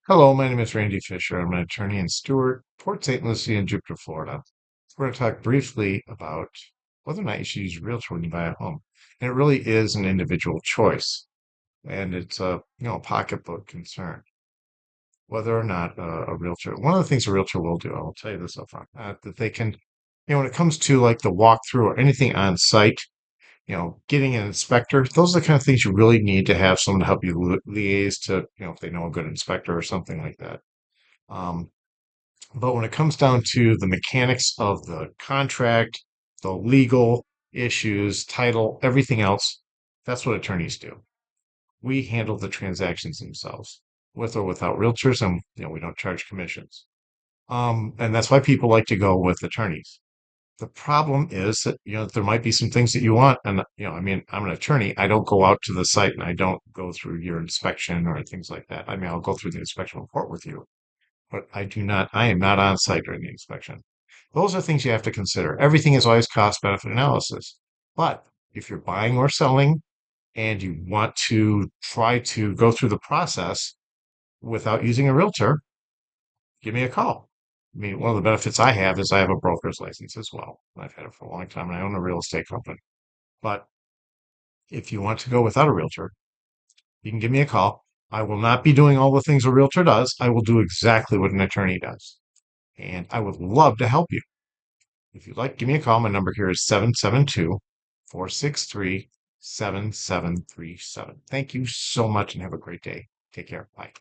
Hello, my name is Randy Fisher. I'm an attorney in Stewart, Port St. Lucie, and Jupiter, Florida. We're going to talk briefly about whether or not you should use a realtor when you buy a home. And it really is an individual choice, and it's a pocketbook concern. Whether or not a realtor, one of the things a realtor will do, I will tell you this up front, that they can, when it comes to like the walkthrough or anything on site, getting an inspector, those are the kind of things you really need to have someone to help you liaise to, if they know a good inspector or something like that. Um, But when it comes down to the mechanics of the contract, the legal issues, title, everything else, that's what attorneys do. We handle the transactions themselves, with or without realtors, and we don't charge commissions. And that's why people like to go with attorneys. The problem is that there might be some things that you want, and I mean, I'm an attorney. I don't go out to the site and I don't go through your inspection or things like that. I mean, I'll go through the inspection report with you, but I am not on site during the inspection. Those are things you have to consider. Everything is always cost benefit analysis. But if you're buying or selling and you want to try to go through the process without using a realtor, give me a call. I mean, one of the benefits I have is I have a broker's license as well. I've had it for a long time and I own a real estate company. But if you want to go without a realtor, you can give me a call. I will not be doing all the things a realtor does. I will do exactly what an attorney does. And I would love to help you. If you'd like, give me a call. My number here is 772-463-7737. Thank you so much and have a great day. Take care. Bye.